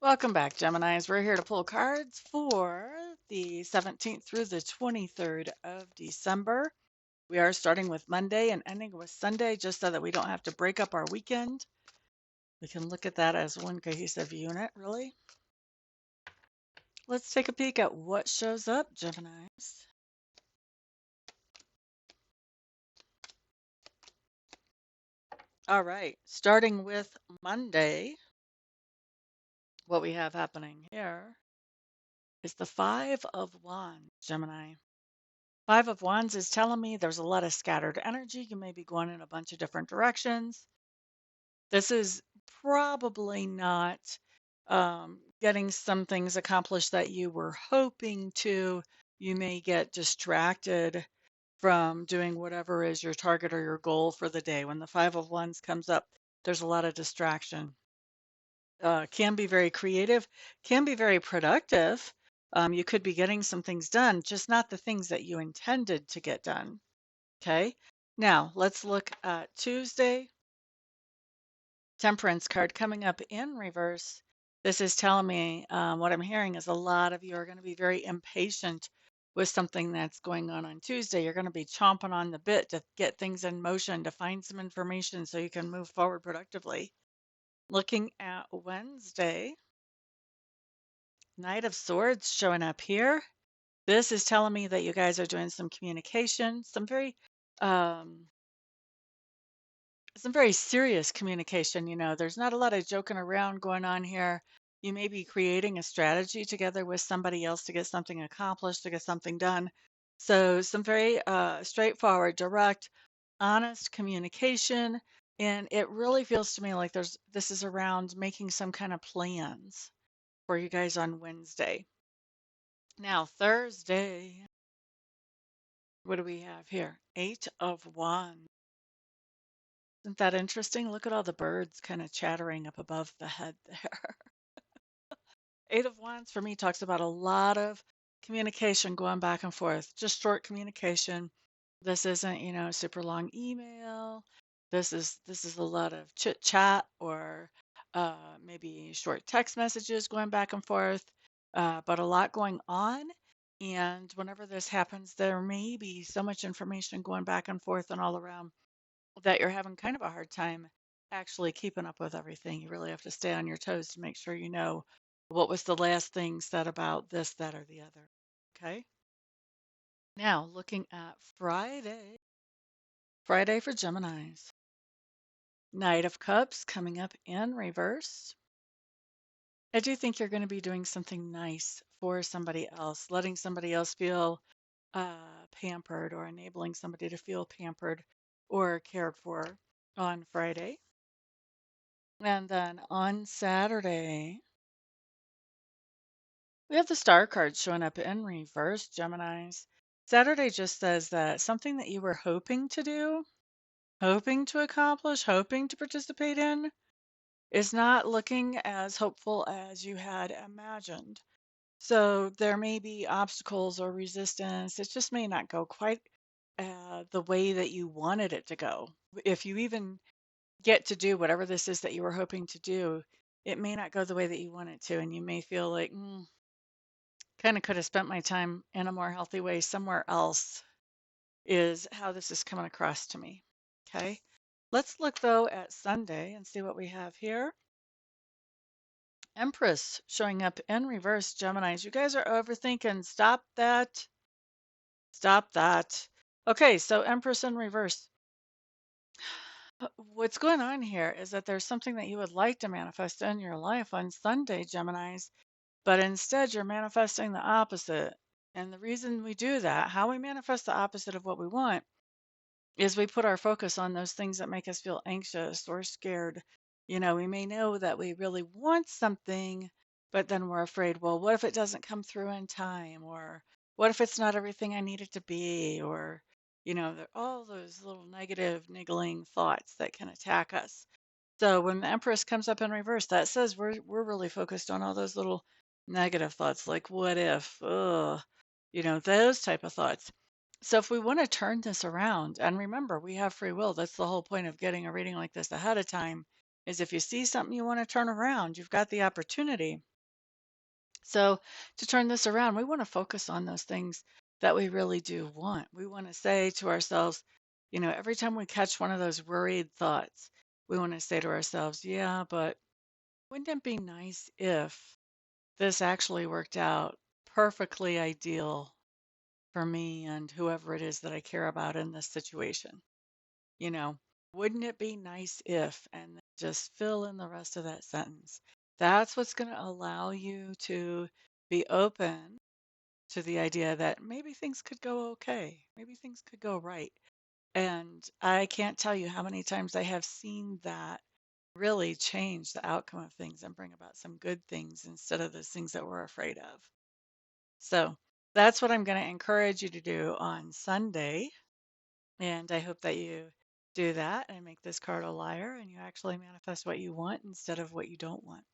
Welcome back, Geminis. We're here to pull cards for the 17th through the 23rd of December. We are starting with Monday and ending with Sunday just so that we don't have to break up our weekend. We can look at that as one cohesive unit, really. Let's take a peek at what shows up, Geminis. All right, starting with Monday, what we have happening here is the Five of Wands, Gemini. Five of Wands is telling me there's a lot of scattered energy. You may be going in a bunch of different directions. This is probably not getting some things accomplished that you were hoping to. You may get distracted from doing whatever is your target or your goal for the day. When the Five of Wands comes up, there's a lot of distraction. Can be very creative, can be very productive. You could be getting some things done, just not the things that you intended to get done. Okay. Now let's look at Tuesday. Temperance card coming up in reverse. This is telling me what I'm hearing is a lot of you are going to be very impatient with something that's going on Tuesday. You're going to be chomping on the bit to get things in motion, to find some information so you can move forward productively. Looking at Wednesday, Knight of Swords showing up here. This is telling me that you guys are doing some communication, um, some very serious communication. There's not a lot of joking around going on here. You may be creating a strategy together with somebody else to get something accomplished, to get something done. So some very straightforward, direct, honest communication. And it really feels to me like this is around making some kind of plans for you guys on Wednesday. Now, Thursday, what do we have here? Eight of Wands. Isn't that interesting? Look at all the birds kind of chattering up above the head there. Eight of Wands for me talks about a lot of communication going back and forth, just short communication. This isn't, super long email. This is a lot of chit chat or maybe short text messages going back and forth, but a lot going on. And whenever this happens, there may be so much information going back and forth and all around that you're having kind of a hard time actually keeping up with everything. You really have to stay on your toes to make sure you know what was the last thing said about this, that, or the other. Okay. Now, looking at Friday, Friday for Geminis. Knight of Cups coming up in reverse. I do think you're going to be doing something nice for somebody else, letting somebody else feel pampered or enabling somebody to feel pampered or cared for on Friday. And then on Saturday, we have the star card showing up in reverse, Geminis. Saturday just says that something that you were hoping to do, hoping to accomplish, hoping to participate in is not looking as hopeful as you had imagined. So there may be obstacles or resistance. It just may not go quite the way that you wanted it to go. If you even get to do whatever this is that you were hoping to do, it may not go the way that you want it to. And you may feel like, kind of could have spent my time in a more healthy way somewhere else, is how this is coming across to me. Okay. Let's look though at Sunday and see what we have here. Empress showing up in reverse, Geminis. You guys are overthinking. Stop that. Stop that. Okay, so Empress in reverse. What's going on here is that there's something that you would like to manifest in your life on Sunday, Geminis, but instead you're manifesting the opposite. And the reason we do that, how we manifest the opposite of what we want, is we put our focus on those things that make us feel anxious or scared. We may know that we really want something, but then we're afraid, well, what if it doesn't come through in time? Or what if it's not everything I need it to be? Or, all those little negative, niggling thoughts that can attack us. So when the Empress comes up in reverse, that says we're really focused on all those little negative thoughts, like what if, ugh, those type of thoughts. So if we want to turn this around, and remember, we have free will. That's the whole point of getting a reading like this ahead of time, is if you see something you want to turn around, you've got the opportunity. So, to turn this around, we want to focus on those things that we really do want. We want to say to ourselves, every time we catch one of those worried thoughts, we want to say to ourselves, yeah, but wouldn't it be nice if this actually worked out perfectly ideal for me and whoever it is that I care about in this situation? You know, wouldn't it be nice if, and then just fill in the rest of that sentence. That's what's going to allow you to be open to the idea that maybe things could go okay. Maybe things could go right. And I can't tell you how many times I have seen that really change the outcome of things and bring about some good things instead of those things that we're afraid of. So that's what I'm going to encourage you to do on Sunday. And I hope that you do that and make this card a liar and you actually manifest what you want instead of what you don't want.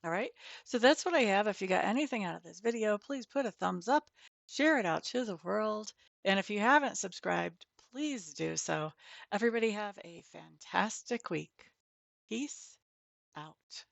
All right. So that's what I have. If you got anything out of this video, please put a thumbs up, share it out to the world. And if you haven't subscribed, please do so. Everybody have a fantastic week. Peace out.